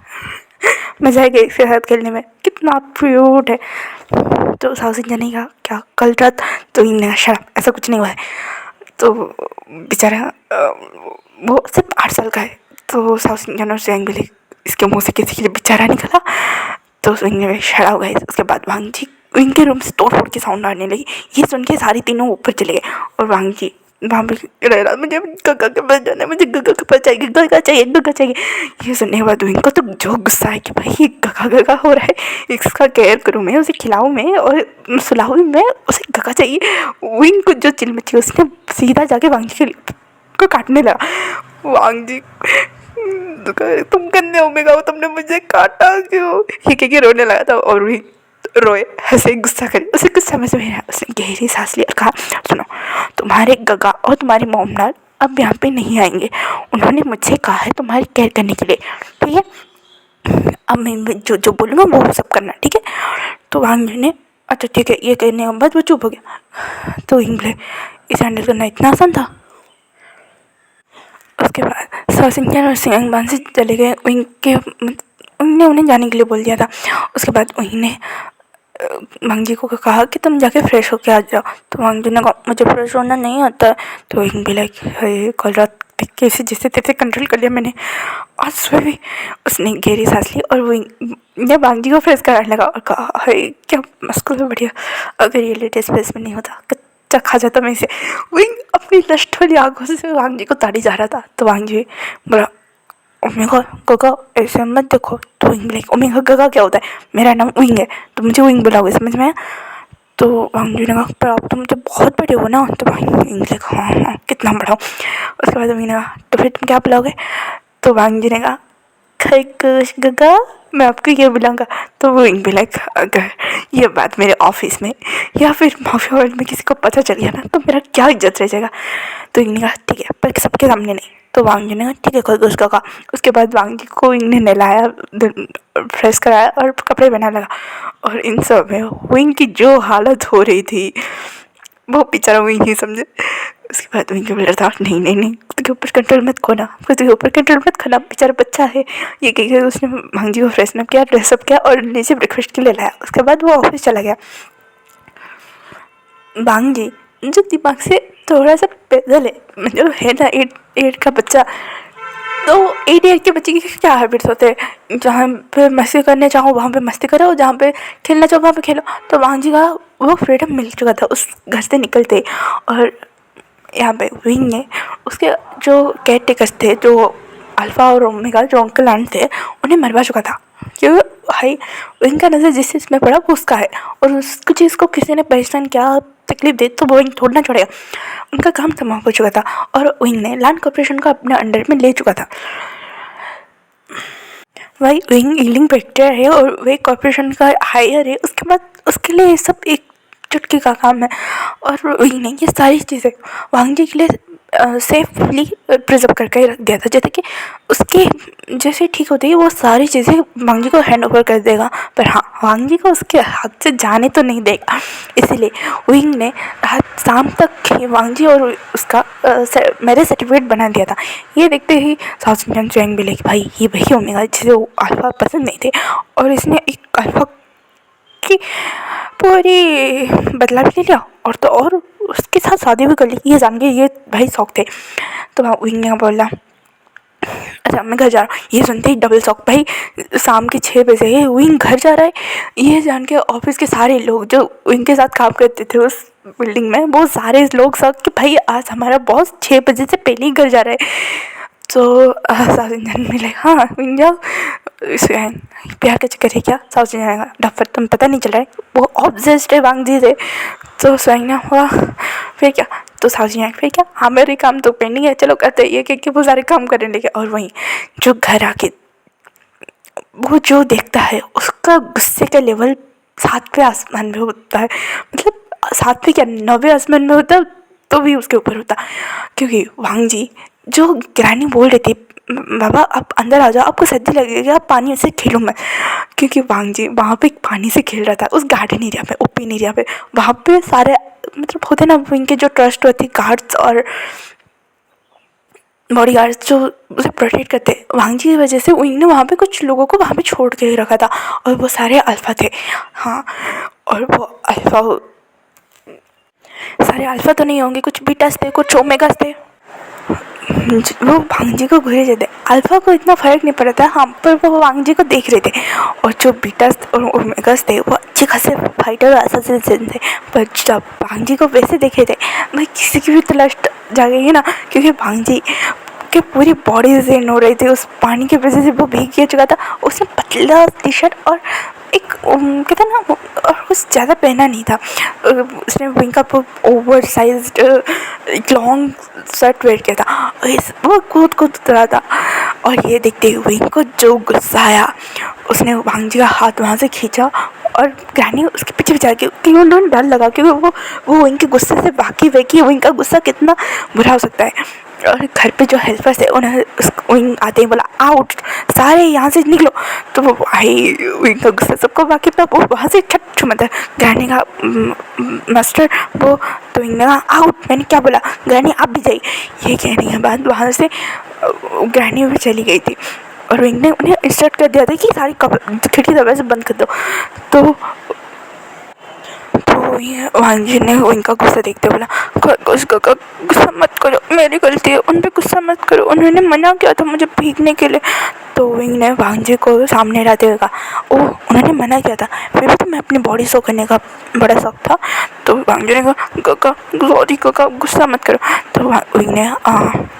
मज़ा आएगा इसके साथ खेलने में, कितना क्यूट है। तो साउथ इंडियन ने कहा क्या कल रात, तो विंग ने कहा शराब ऐसा कुछ नहीं हुआ है। तो बेचारा वो सिर्फ 8 साल का है। तो साउथ इंडियन और स्वयं बोले इसके मुँह से किसी के लिए बेचारा निकला। तो विंग ने शराब हो गई। उसके बाद वांगजी विंग के रूम से तोड़ फोड़ के साउंड आने लगी। ये सुन के सारी तीनों ऊपर चले गए और वांगजी वहाँ पे रह रहा, मुझे गगा के पास जाना है, मुझे गगा के पास चाहिए, गगा चाहिए, गगा चाहिए। ये सुनने के बाद विंग को तो जो गुस्सा है कि भाई ये गगा गगा हो रहा है, इसका केयर करूँ मैं, उसे खिलाऊँ मैं और सुलाऊँ मैं, उसे गगा चाहिए। विंग को जो चिल मची उसने सीधा जाके वांगजी को काटने लगा। वांगजी तुम गंदे ओमेगा हो, तुमने मुझे काटा क्यों, ये कह के रोने लगा था। और विंग रोए हंसे गुस्सा करे, उसे कुछ समझ में आया। उसने गहरी सांस ली और कहा सुनो तुम्हारे गगा और तुम्हारे मोमनाल अब यहाँ पे नहीं आएंगे, उन्होंने मुझसे कहा है तुम्हारी केयर करने के लिए, ठीक है। अब मैं जो जो बोलूँगा वो सब करना, ठीक है। तो वांग ने अच्छा ठीक है ये कहने के बाद वो चुप हो गया। तो इंग्लिश इसे हैंडल करना इतना आसान था। उसके बाद साउथ और सियांगबान से चले गए। विंग के उन्होंने उन्हें जाने के लिए बोल दिया था। उसके बाद उन्होंने वांगजी को कहा कि तुम जाके फ्रेश होके आ जाओ। तो वांगजी ने कहा मुझे फ्रेश होना नहीं आता। तो विंग भी लाइक कल रात कैसे जैसे तैसे कंट्रोल कर लिया मैंने। और सुबह भी उसने गहरी सांस ली और विंग ने वांगजी को फ्रेश कराने लगा और कहा हाय क्या मस्कुल में बढ़िया, अगर ये लेटेस्ट स्पेस में नहीं होता कच्चा खा जाता मैं इसे। विंग अपनी लस्ट वाली आंखों से वांगजी को ताड़ी जा रहा था। तो वांगजी बोला ओमेगा गगा ऐसे मत देखो। तो विंग लाइक ओमेगा गगा क्या होता है, मेरा नाम विंग है तो मुझे विंग बुलाओगे, समझ में आया। तो वांगजी ने कहा पर आप तो मुझे बहुत बड़े हो ना। तो विंग लाइक हाँ हाँ कितना बड़ा हो। उसके बाद विंग ने कहा तो फिर तुम क्या बुलाओगे। तो वांगजी ने कहा खरगोश गगा मैं आपको ये बुलाऊंगा। तो वो विंग भी लाइक अगर ये बात मेरे ऑफिस में या फिर माफिया वर्ल्ड में किसी को पता चल गया ना तो मेरा क्या इज्जत रह जाएगा। तो विंग ने कहा ठीक है पर सबके सामने नहीं। तो वांगजी ने कहा ठीक है खरगोश गगा। उसके बाद वांगजी को विंग ने नहलाया, फ्रेश कराया और कपड़े पहनाने लगा। और इन सब में विंग की जो हालत हो रही थी वो बेचारा विंग ही समझे। उसके बाद विंग बोल रहा था नहीं नहीं नहीं उसके ऊपर कंट्रोल मत खोना, उसके ऊपर कंट्रोल मत खोना, बेचारा बच्चा है। ये कह के उसने वांगजी को फ्रेशनअप किया, ड्रेसअप किया और नीचे ब्रेकफास्ट के लिए लाया। उसके बाद वो ऑफिस चला गया। वांगजी जो दिमाग से थोड़ा सा पैदल है, मतलब है ना 8 का बच्चा, तो 8 ईयर के बच्चे की क्या हैबिट्स होते हैं, जहाँ पे मस्ती करने चाहो वहाँ पे मस्ती करो, जहाँ पे खेलना चाहो वहाँ पे खेलो। तो वांगजी का वो फ्रीडम मिल चुका था उस घर से निकलते। और यहाँ पे विंग ने उसके जो केयर टेकर्स थे, जो अल्फ़ा और ओमेगा जो अंकल आंट थे, उन्हें मरवा चुका था। क्योंकि भाई विंग का नज़र जिस चीज़ में पड़ा वो उसका है और उस चीज़ को किसी ने परेशान क्या तकलीफ दे तो वो विंग छोड़ना छोड़ेगा। उनका काम समाप्त हो चुका था और विंग ने लैंड कॉर्पोरेशन को अपने अंडर में ले चुका था। भाई विंग हीलिंग प्रैक्टियर है और वे कॉर्पोरेशन का हायर है। उसके बाद उसके लिए सब एक चुटकी का काम है। और वही नहीं, ये सारी चीज़ें वांग जी के लिए सेफली प्रिजर्व करके रख दिया था, जैसे कि उसके जैसे ठीक होती है वो सारी चीज़ें वांग जी को हैंड ओवर कर देगा, पर हाँ वांग जी को उसके हाथ से जाने तो नहीं देगा। इसीलिए विंग ने रात शाम तक ही वांग जी और उसका मैरिज सर्टिफिकेट बना दिया था। ये देखते ही साउथ इंडियन चैंग भी कि भाई ये वही ओमेगा जिसे वो अल्फा पसंद नहीं थे, और इसने एक अल्फा की पूरी बदला भी ले लिया, और तो और उसके साथ शादी भी कर ली। ये जान के ये भाई शौक थे। तो वहाँ विंग ने बोला अच्छा मैं घर जा रहा हूँ। ये सुनते ही डबल शॉक, भाई शाम के 6 बजे ये विंग घर जा रहा है। ये जान के ऑफिस के सारे लोग जो इनके साथ काम करते थे उस बिल्डिंग में, वो सारे लोग शौक कि भाई आज हमारा बॉस 6 बजे से पहले ही घर जा रहा है। तो साउथ इंडियन में लाइक हाँ विंग जाओ, प्यार का चक्कर है क्या साउथ इंडियन का डफर, तुम पता नहीं चल रहा है, वो ऑब्सेस्ड है वांग जी से। तो सोचना हुआ फिर क्या, तो साउथ इंडियन फिर क्या, हाँ मेरे काम तो पेंडिंग है चलो करते ये कि वो सारे काम करने लगे। और वहीं जो घर आके वो जो देखता है उसका गुस्से का लेवल 7वें आसमान में होता है, मतलब 7वें क्या 9वें आसमान में होता तो भी उसके ऊपर होता। क्योंकि वांग जी जो ग्रैनी बोल रही थी बाबा आप अंदर आ जाओ आपको सर्दी लगेगी आप पानी से खेलो मत, क्योंकि वांग जी वहाँ पे पानी से खेल रहा था उस गार्डन एरिया पे, ओपन एरिया पे। वहाँ पे सारे मतलब होते ना इनके जो ट्रस्ट होती गार्ड्स और बॉडी गार्ड्स जो उसे प्रोटेक्ट करते, वांग जी की वजह से उन्होंने वहाँ पे कुछ लोगों को वहाँ पे छोड़ के ही रखा था, और वो सारे अल्फा थे। हाँ और वो अल्फा सारे अल्फा तो नहीं होंगे, कुछ बीटास थे कुछ ओमेगास थे। वो वांग जी को घूरे जाते, अल्फा को इतना फ़र्क नहीं पड़ा था हाँ, पर वो वांग जी को देख रहे थे। और जो बीटास और ओमेगास थे वो अच्छे खासे फाइटर और असैसिन थे, पर जब वांग जी को वैसे देखे थे भाई किसी की भी तलाश जागेगी ना, क्योंकि वांग जी के पूरी बॉडी से हो रही थी उस पानी की वजह से, वो भीग गया चुका था। उसने पतला टी शर्ट और एक कहते हैं ना और कुछ ज़्यादा पहना नहीं था, उसने विंग का ओवर साइज एक लॉन्ग शर्ट वेयर किया था, वो कूद कूद रहा था। और ये देखते हुए विंग को जो गुस्सा आया उसने वांग जी का हाथ वहाँ से खींचा और ग्रैनी उसके पीछे जा के क्यों डर लगा, क्योंकि वो विंग के गुस्से से वाकिफ है कि विंग का गुस्सा कितना बुरा हो सकता है। और घर पे जो हेल्पर्स थे उन्हें विंग आते ही बोला आउट सारे यहाँ से निकलो, तो वो भाई विंग का गुस्सा सबको वाकिफ था, वो वहाँ से छट मतलब ग्रैनी का मास्टर वो, तो विंग ने कहा आउट, मैंने क्या बोला ग्रैनी आप भी जाइए। ये कहने के बाद वहाँ से ग्रैनी भी चली गई थी, और विंग ने उन्हें इंस्ट्रक्ट कर दिया था कि सारी खिड़की दरवाजे बंद कर दो। तो वांग जी ने उनका गुस्सा देखते बोला गुस्सा मत करो मेरी गलती है, उन पर गुस्सा मत करो, उन्होंने मना किया था मुझे भीगने के लिए। तो विंग ने वांग जी को सामने लाते हुए कहा ओह उन्होंने मना किया था, फिर भी तो मैं अपनी बॉडी शो करने का बड़ा शौक था। तो वांग जी ने कहा काका सॉरी काका गुस्सा मत करो। तो विंग ने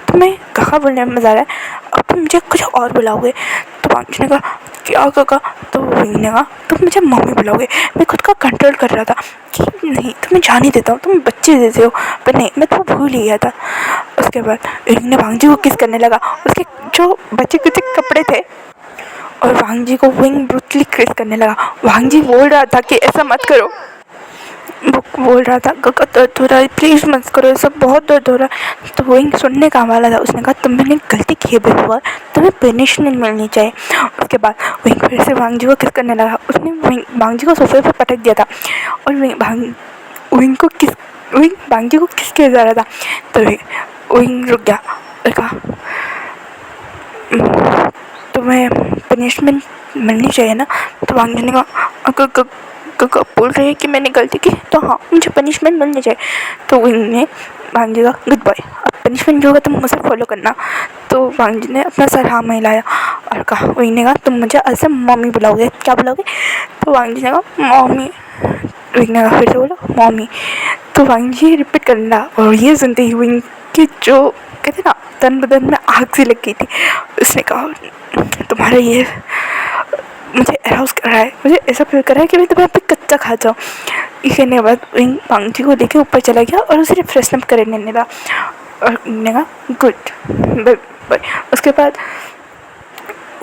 तुम्हें काका बोलने में मज़ा आ रहा है, अब तुम मुझे कुछ और बुलाओगे। तो वांग जी ने कहा क्या काका, तो विंग ने कहा तुम मुझे मम्मी बुलाओगे। मैं खुद का कंट्रोल कर रहा था कि नहीं तुम्हें जान ही देता हूँ तुम बच्चे जैसे हो, पर नहीं मैं तो भूल ही गया था। उसके बाद विंग ने वांग जी को किस करने लगा, उसके जो बचे कुछ कपड़े थे और वांग जी को विंग ब्रूटली किस करने लगा। वांग जी बोल रहा था कि ऐसा मत करो, वो बोल रहा था काका दर्द हो रहा है प्लीज़ मत करो ऐसा बहुत दर्द हो रहा है। तो विंग सुनने का वाला था, उसने कहा तुमने गलती की है हुआ तुम्हें पनिशमेंट मिलनी चाहिए। उसके बाद विंग फिर से वांग जी को किस करने लगा, उसने वांग जी को सोफे पर पटक दिया था और विंग वांग जी को किस किया जा रहा था। तो विंग रुक गया, कहा तुम्हें पनिशमेंट मिलनी चाहिए ना। तो वांग जी ने कहा बोल रहे हैं कि मैंने गलती की तो हाँ मुझे पनिशमेंट मिलनी चाहिए। तो विंग ने वांग जी का गुड बॉय अब पनिशमेंट जो होगा तुम मुझे फॉलो करना। तो वांग जी ने अपना सर हाँ में हिलाया और कहा विंग ने कहा तुम मुझे ऐसे मम्मी बुलाओगे, क्या बुलाओगे। तो वांग जी ने कहा मम्मी। विंग ने कहा फिर से बोलो मम्मी। तो वांग जी रिपीट करना, और ये सुनते ही विंग की जो कहते ना तन बदन में आग सी लग गई थी। उसने कहा तुम्हारा ये मुझे अराउज कर रहा है, मुझे ऐसा फील कर रहा है कि मैं तुम्हें पे कच्चा खा जाऊँ। ये कहने के बाद विंग वांग जी को लेके ऊपर चला गया और उसे फ्रेशन अप करने लगा और ने कहा गुड बाय। उसके बाद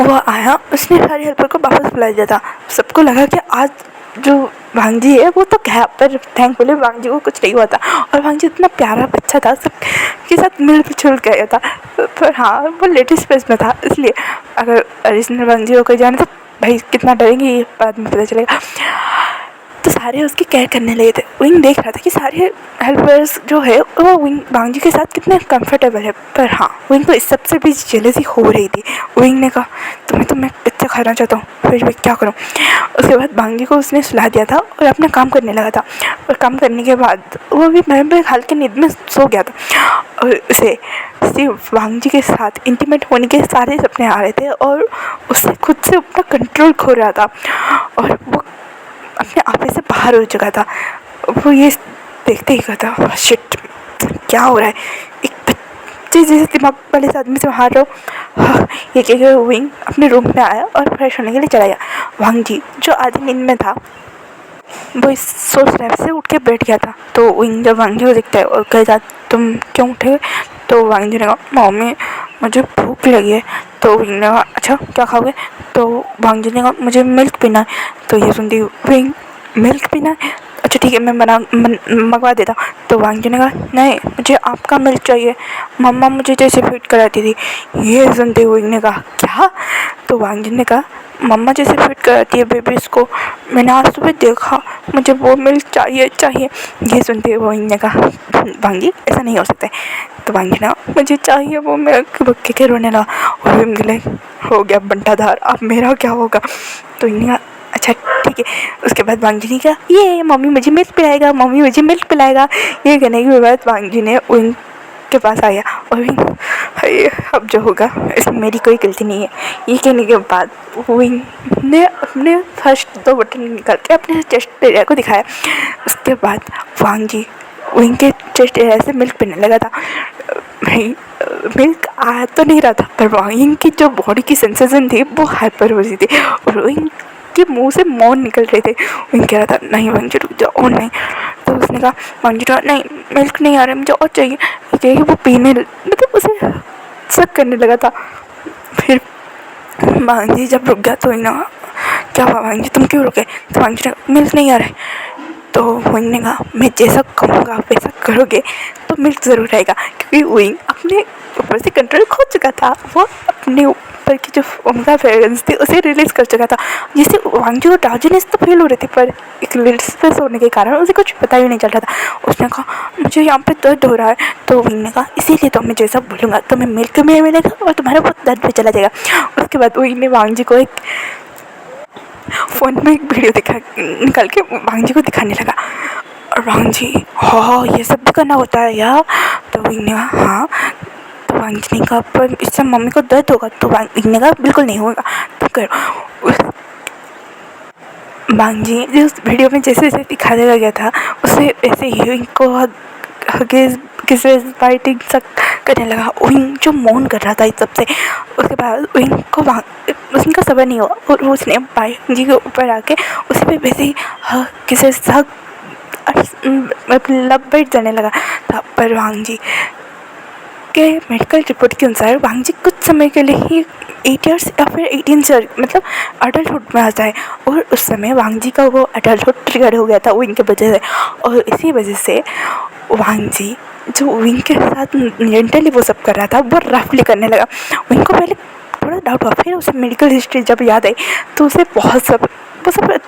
वो आया, उसने सारी हेल्पर को वापस बुला दिया था। सबको लगा कि आज जो भांजी है वो तो क्या, पर थैंकफुली भांजी को कुछ नहीं हुआ था। और भांजी इतना प्यारा बच्चा था, सबके साथ मिल जुल गया था। पर हाँ, वो लेटेस्ट स्पेस में था, इसलिए अगर ओरिजिनल भांजी को कोई जाने तो भाई कितना डरेंगे ये बाद में पता चलेगा। तो सारे उसकी केयर करने लगे थे। विंग देख रहा था कि सारे हेल्पर्स जो है वो विंग भांजी के साथ कितने कंफर्टेबल है। पर हाँ, विंग को इस सबसे भी जेलसी हो रही थी। विंग ने कहा तुम्हें तो मैं बच्चा खाना चाहता हूँ, फिर भी क्या करूँ। उसके बाद भांजी को उसने सुला दिया था और अपना काम करने लगा था। और काम करने के बाद वो भी मैं हल्के नींद में सो गया था। और उसे सिर्फ भांजी के साथ इंटीमेट होने के सारे सपने आ रहे थे और उससे खुद से अपना कंट्रोल खो रहा था और वो अपने आपे से बाहर हो चुका था। वो ये देखते ही कहता शिट, क्या हो रहा है, एक बच्चे जैसे दिमाग वाले से आदमी से बाहर रहो। हाँ, ये कह विंग अपने रूम में आया और फ्रेश होने के लिए चला गया। भांजी जो आधी नींद में था वो इस सोच रहे से उठ के बैठ गया था। तो विंग जब वांगी को देखता है और कहता तुम क्यों उठे, तो वांगी ने कहा मम्मी मुझे भूख लगी है। तो विंग ने कहा अच्छा क्या खाओगे, तो वांगी ने कहा मुझे मिल्क पीना है। तो ये सुनती विंग मिल्क पीना है, अच्छा ठीक है मैं मंगवा देता। तो वांगी ने कहा नहीं मुझे आपका मिल्क चाहिए, मम्मा मुझे जैसे फीड कराती थी। ये सुनते हुए विंग ने कहा क्या, तो वांगी ने कहा मम्मा जैसे फीड कराती है बेबीज़ को, मैंने आज सुबह देखा, मुझे वो मिल्क चाहिए चाहिए। ये सुनते हुए विंग ने कहा वांगी ऐसा नहीं हो सकता है। तो वांगी ने कहा मुझे चाहिए वो मिल्क, बक्के के रोने लगा। और विंग ने हो गया बंटाधार, अब मेरा क्या होगा। तो विंग ने कहा अच्छा ठीक है। उसके बाद वांगी ने कहा ये मम्मी मुझे मिल्क पिलाएगा, मम्मी मुझे मिल्क पिलाएगा। ये कहने के बाद वांगी ने विंग के पास आया और विंग अब जो होगा इसमें मेरी कोई गलती नहीं है। ये कहने के बाद विंग ने अपने फर्स्ट 2 बटन निकाल के अपने चेस्ट एरिया को दिखाया। उसके बाद वांगी विंग के चेस्ट एरिया से मिल्क पीने लगा था। भाई मिल्क आ तो नहीं रहा था, पर विंग की जो बॉडी की सेंसेशन थी वो हाइपर हो रही थी और विंग के मुंह से मौन निकल रहे थे। विंग कह रहा था नहीं वांगी रुक जाओ, और नहीं। तो उसने कहा वांगी नहीं मिल्क नहीं आ रहा मुझे और चाहिए। कह वो पीने मतलब उसे शक करने लगा था। फिर वांगी जब रुक गया तो ना क्या हुआ वांगी तुम क्यों रुके, तो वांगी ने मिल्क नहीं आ रहा है। तो विंग ने कहा मैं जैसा कहूँगा आप वैसा करोगे तो मिल्क ज़रूर आएगा, क्योंकि विंग अपने ऊपर से कंट्रोल खो चुका था। वो अपने ऊपर की जो उनका फ्रेगरेंस थी उसे रिलीज़ कर चुका था, जिससे वांगी को डाउजीनेस तो फील हो रही थी, पर एक लिटिल स्पेस होने के कारण उसे कुछ पता ही नहीं चल रहा था। उसने कहा मुझे यहाँ पे दर्द हो रहा है। तो विंग ने कहा इसीलिए तो मैं जैसा बोलूँगा तुम्हें मिल्क में मिलेगा और तुम्हारा बहुत दर्द भी चला जाएगा। उसके बाद विंग ने वांगी को एक फ़ोन में एक वीडियो निकाल के वांगी को दिखाने लगा। और वांगी हाँ ये सब भी करना होता है यार। तो विंग ने कहा हाँ। तो वांगी ने कहा पर इससे मम्मी को दर्द होगा। तो वांगी ने कहा बिल्कुल नहीं होगा, तो करो। वांगी जिस वीडियो में जैसे जैसे दिखाया गया था उससे ऐसे ही विंग को किसी बाइटिंग सब करने लगा। विंग जो मौन कर रहा था इस सबसे, उसके बाद विंग को उसका सबर नहीं हुआ और उसने वांगी के ऊपर आके उसी पे वैसे ही किसी लब बैठ जाने लगा था। पर वांगी के मेडिकल रिपोर्ट के अनुसार वांगी कुछ समय के लिए ही 8 ईयर्स या फिर 18 ईयर मतलब अडल्टहुड में आता है। और उस समय वांगी का वो अडल्टहुड ट्रिगर हो गया था विंग के वजह से। और इसी वजह से वांगी जो विंग के साथ मेंटली वो सब कर रहा था वो रफली करने लगा। विंग को पहले थोड़ा डाउट हुआ, फिर उसे मेडिकल हिस्ट्री जब याद आई तो उसे वो सब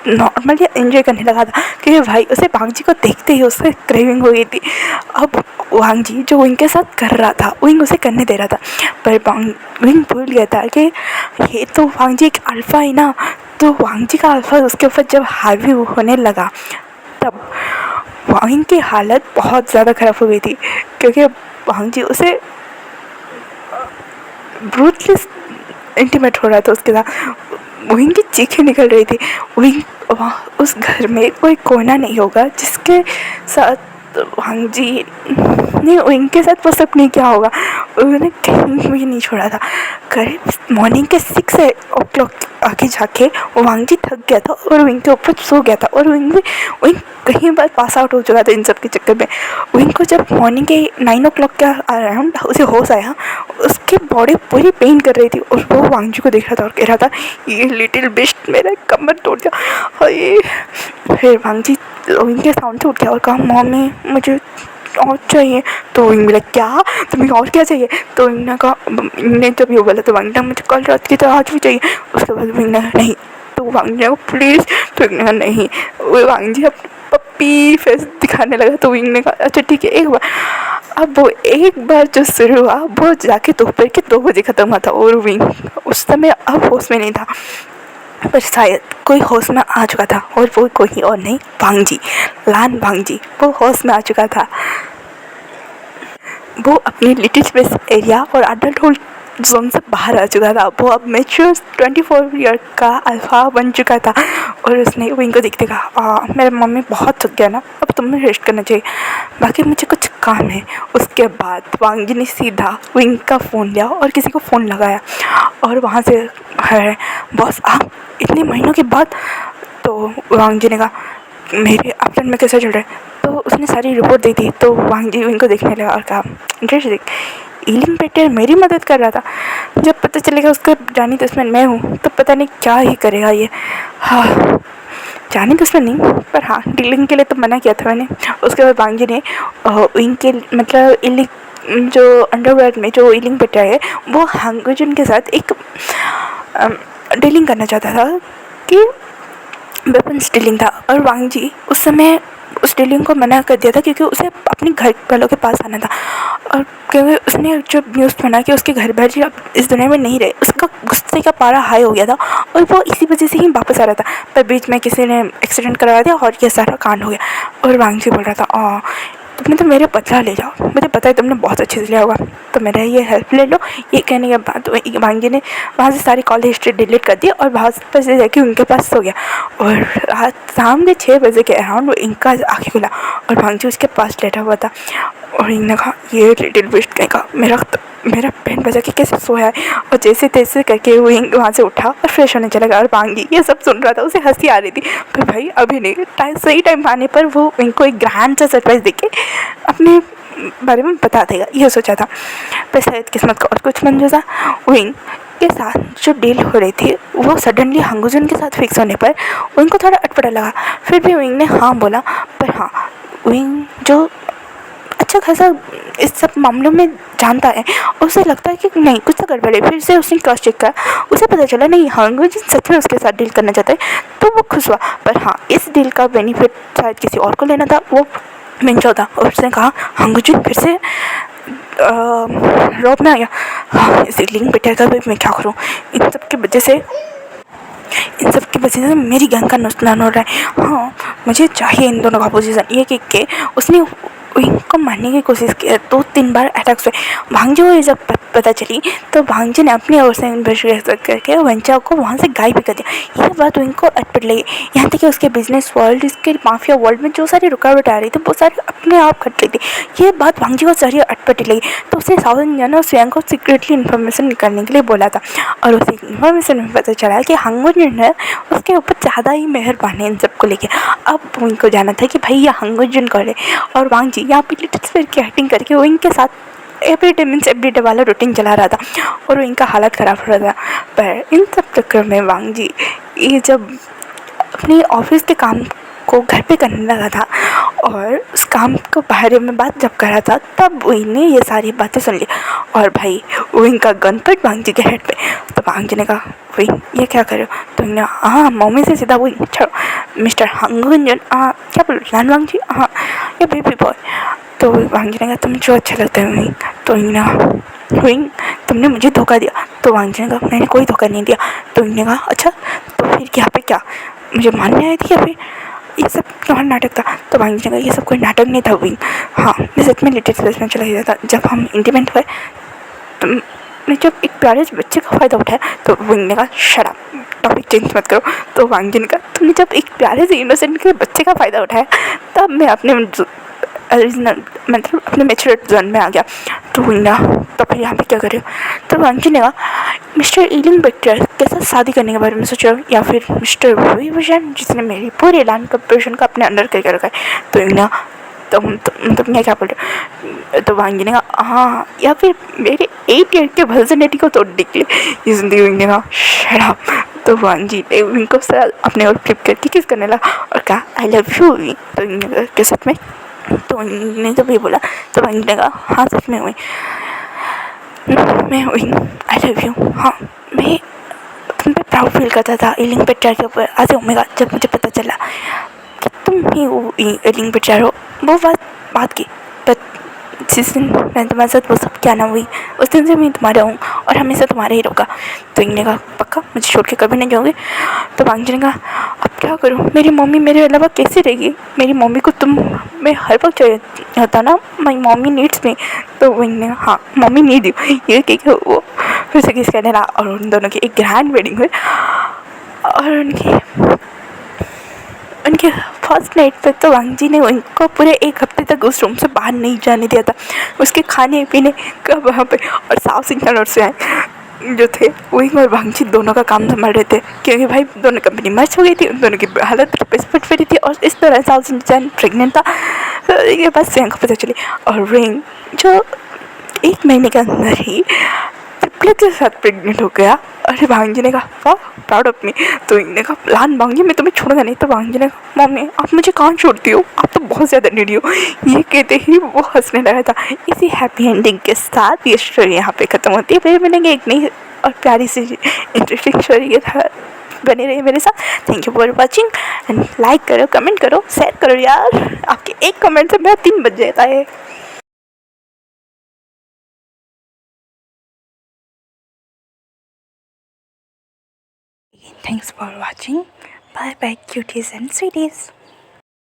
नॉर्मली एंजॉय करने लगा था, क्योंकि भाई उसे वांगी को देखते ही उससे क्रेविंग हो गई थी। अब वांगी जो विंग के साथ कर रहा था विंग उसे करने दे रहा था, पर विंग भूल गया था कि ये तो वांगी एक अल्फा है ना। तो वांगी का अल्फा उसके ऊपर जब हावी होने लगा तब वांगी की हालत बहुत ज़्यादा ख़राब हो गई थी, क्योंकि वांगी उसे ब्रूटली इंटीमेट हो रहा था उसके साथ। विंग की चीखें निकल रही थी। विंग उस घर में कोई कोना नहीं होगा जिसके साथ तो वांग जी ने उनके साथ वो सब नहीं किया होगा, उन्होंने कहीं भी नहीं छोड़ा था। करीब मॉर्निंग के 6 o'clock आगे जाके वो वांग जी थक गया था और विंग के ऊपर सो गया था, और विंग कहीं बार पास आउट हो चुका था इन सब के चक्कर में। विंग को जब मॉर्निंग के 9 o'clock के अराउंड उसे होश आया, उसकी बॉडी पूरी पेन कर रही थी और वो वांग जी को देख रहा था और कह रहा था, ये लिटिल बिस्ट मेरा कमर तोड़ दिया। और ये फिर वांग जी विंग के साउंड से उठ गया और कहा, मम्मी मुझे और चाहिए। तो विंग बोला, क्या तुम्हें और क्या चाहिए? तो विंग ने कहा, ने जब ये बोला तो वांग ने, मुझे कल रात की तरह आज भी चाहिए। उसके बाद विंग ने नहीं, तो वांग जी को प्लीज़, तो विंग ने नहीं। वो वांग जी अपनी पप्पी फेस दिखाने लगा, तो विंग ने कहा, अच्छा ठीक है एक बार। अब वो एक बार जो शुरू हुआ वो जाके दोपहर के 2 बजे ख़त्म हुआ था, और विंग उस समय अब होश में नहीं था, पर शायद कोई होश में आ चुका था, और वो कोई और नहीं, वांग जी, लान वांग जी, वो होश में आ चुका था। वो अपनी लिटिल स्पेस एरिया और अडल्टहुड जोन से बाहर आ चुका था। वो अब मैच्योर 24 ईयर का अल्फा बन चुका था, और उसने विंग को देखते कहा, मेरे मम्मी बहुत थक गया ना, अब तुम्हें रेस्ट करना चाहिए, बाकी मुझे कुछ काम है। उसके बाद वांग जी ने सीधा विंग का फ़ोन लिया और किसी को फ़ोन लगाया, और वहाँ से है, बॉस आप इतने महीनों के बाद। तो वांग जी ने कहा, मेरे आफ्टरनून में कैसा चल रहा है? तो उसने सारी रिपोर्ट दी थी। तो वांग जी उनको देखने लगा और कहा, इंटरेस्टिंग, ईलिंग पेटर मेरी मदद कर रहा था, जब पता चलेगा उसका जानी दुश्मन मैं हूँ तो पता नहीं क्या ही करेगा ये। हाँ, जानी दुश्मन नहीं, पर हाँ डीलिंग के लिए तो मना किया था मैंने। उसके बाद वांग जी ने इनके मतलब ईलिंग जो अंडरवर्ल्ड में जो ईलिंग पेटर है, वो हांगजुन के साथ एक डीलिंग करना चाहता था कि वेपन्स डीलिंग था, और वांग जी उस समय उस डीलिंग को मना कर दिया था क्योंकि उसे अपने घर वालों के पास आना था, और क्योंकि उसने जो न्यूज़ सुना कि उसके घर वाले अब इस दुनिया में नहीं रहे, उसका गुस्से का पारा हाई हो गया था, और वो इसी वजह से ही वापस आ रहा था। पर बीच में किसी ने एक्सीडेंट करवा दिया और ये सारा कांड हो गया। और वांग जी बोल रहा था, तुमने तो मेरे बदला ले जाओ, मुझे पता है तुमने बहुत अच्छे से लिया होगा, तो मेरा ये हेल्प ले लो। ये कहने के बाद वांग जी ने वहाँ से सारी कॉल हिस्ट्री डिलीट कर दी और वहाँ से जाके उनके पास सो गया। और रात शाम के 6 बजे के अराउंड वो इनका आँखें खुला और वांग जी उसके पास लेटा हुआ था, और इनने कहा, ये लिटिल बिस्ट कहेगा मेरा बैंड बजा के कैसे सोया है। और जैसे तैसे करके वो वहाँ से उठा और फ्रेश होने चला गया, और वांग जी ये सब सुन रहा था, उसे हंसी आ रही थी। पर भाई अभी नहीं, सही टाइम आने पर वो इनको एक ग्रैंड सा सरप्राइज़ देके अपने बारे में बता देगा, ये सोचा था। पर शायद किस्मत का और कुछ मंजूर था। विंग के साथ जो डील हो रही थी वो सडनली हांगजुन के साथ फिक्स होने पर विंग को थोड़ा अटपटा लगा। फिर भी विंग ने हाँ बोला, पर हाँ विंग जो अच्छा खासा इस सब मामलों में जानता है, उसे लगता है कि नहीं कुछ तो गड़बड़ है। फिर से उसने क्रॉस चेक करा, उसे पता चला नहीं हांगजुन सच में उसके साथ डील करना चाहता है, तो वो खुश हुआ। पर हाँ इस डील का बेनिफिट शायद किसी और को लेना था, वो मिंचो था। और उसने कहा, हांगजुन फिर से रॉब में आ गया। हाँ इस लिंक बेटर का भी मैं क्या करूँ, इन सब की वजह से मेरी गैंग का नुकसान हो रहा है। हाँ मुझे चाहिए इन दोनों का पोजीशन। ये कि उसने इनको मारने की कोशिश की, 2-3 बार अटैक्स हुए। वांग जी को ये जब पता चली तो वांग जी ने अपनी ओर से इन्वेस्टिगेशन करके वेंचा को वहाँ से गायब भी कर दिया। ये बात इनको अटपट लगी, यहाँ तक कि उसके बिजनेस वर्ल्ड, इसके माफिया वर्ल्ड में जो सारी रुकावट आ रही थी वो सारी अपने आप खट ली थी। ये बात वांग जी को सारी अटपटी लगी, तो उसने साउथ इंडियन और स्वयं को सीक्रेटली इन्फॉर्मेशन निकालने के लिए बोला था। और उस इन्फॉर्मेशन में पता चला कि हांगजुन है उसके ऊपर ज़्यादा ही मेहरबानी इन सबको लेके। अब उनको जाना था कि भाई ये हांगजुन करे, और वांग जी यहाँ पे लिटिल स्पेस की एक्टिंग करके वो इनके साथ एवरीडे वाला रूटीन चला रहा था, और वो इनका हालत ख़राब हो रहा था। पर इन सब चक्कर में वांग जी ये जब अपनी ऑफिस के काम को घर पे करने लगा था और उस काम को बारे में बात जब कर रहा था, तब विंग ने ये सारी बातें सुन ली। और भाई विंग का गन पट वांग जी के हेड पे। तो वांग जी ने कहा, विंग ये क्या कर रहे हो? तो ने हाँ मम्मी से सीधा विंग छोड़ो मिस्टर हांगजुन, क्या बोलो लान वांग जी, हाँ ये बेबी बॉय। तो वांग जी ने कहा, तुम्हें जो अच्छा लगता है विंग। तो विंग तुमने मुझे धोखा दिया। तो वांग जी ने कहा, मैंने कोई धोखा नहीं दिया। तो विंग ने कहा, अच्छा तो फिर यहाँ पे क्या मुझे मानने आई थी या फिर ये सब तुम्हारा नाटक था? तो वांग जी ने कहा, ये सब कोई नाटक नहीं था विंग, हाँ मैं सच में लिटिल स्पेस में चला गया था। जब हम इंटीमेट हुए तो मैं जब एक प्यारे बच्चे का फ़ायदा उठाया। तो विंग ने कहा, शट अप, टॉपिक चेंज मत करो। तो वांग जी ने कहा, तुमने जब एक प्यारे से इनोसेंट के बच्चे का फ़ायदा उठाया तब मैं अपने रीजनल मतलब अपने मेच्योर जोन में आ गया। तो हुई ना, तो फिर यहाँ पे क्या करे, तो वांकी ने कहा मिस्टर ईलिंग बेक्टर के साथ शादी करने के बारे में सोचो, या फिर मिस्टर वही भूषण जिसने मेरी पूरे लाइन कॉर्पोरेशन का अपने अंडर करके रखा है। तो हुई ना, तो तुम क्या बोल रहे हो, तो वांगी ने कहा हाँ, या फिर मेरे 8 ईयर के वर्जिनिटी को तोड़ निकले। ये सुनती हुई ने कहा शट अप। तो वांगी ने उनको अपने और फ्लिप करके किस करने लगा और कहा आई लव यू। तो इनके साथ में, तो इन्होंने जब ये बोला तो वांगी ने कहा हाँ सच में हुई, मैं हुई, आई लव यू। हाँ, मैं तुम पे प्राउड फील करता था ईलिंग बेक्टर के ऊपर आज ओमेगा, जब मुझे पता चला कि तुम ही ईलिंग बेक्टर हो। वो बात की, बट जिस दिन मैंने तुम्हारे साथ वो सब क्या ना हुई, उस दिन से मैं तुम्हारा हूँ और हमेशा तुम्हारे ही रहूँगा। तो इन्होंने कहा पक्का मुझे छोड़ के कभी नहीं जाओगे। तो वांगी ने कहा अब क्या करूँ, मेरी मम्मी मेरे अलावा कैसे रहेगी, मेरी मम्मी को तुम मैं हर वक्त चाहिए होता ना, माई मम्मी नीड्स मी। तो इन्होंने कहा हाँ मम्मी नीड यू, ये क्या वो फिर से किस कहने लगा। और उन दोनों की एक ग्रैंड वेडिंग हुई और उनके फर्स्ट नाइट पे तो वांगजी ने उनको पूरे 1 हफ्ते तक उस रूम से बाहर नहीं जाने दिया था। उसके खाने पीने का वहाँ पे, और साउथ इंडियन से आए जो थे वही और वांगजी दोनों का काम संभाल रहे थे, क्योंकि भाई दोनों कंपनी मर्ज हो गई थी, उन दोनों की हालत पिट रही थी। और इस तरह साउथ इंडियन प्रेगनेंट था, ये बात स्वयं को पता चली। और रिंग जो 1 महीने के अंदर ही ट्रिपलेट के साथ प्रेग्नेंट हो गया। अरे वांगी ने कहा वाह प्राउड ऑफ मी। तो इन्होंने कहा प्लान वांगी मैं तुम्हें छोड़ूंगा नहीं। तो वांगी ने कहा मम्मी आप मुझे कहाँ छोड़ती हो, आप तो बहुत ज़्यादा नीडी हो। ये कहते ही वो हंसने लगा था। इसी हैप्पी एंडिंग के साथ ये स्टोरी यहाँ पे ख़त्म होती है। फिर मिलेंगे एक नई और प्यारी सी इंटरेस्टिंग स्टोरी के साथ। बने रहिए मेरे साथ। Thank you for watching and like करो, कमेंट करो, शेयर करो यार। आपके एक कमेंट से मेरा 3 बज जाता है। Thanks for watching. Bye bye cuties and sweeties.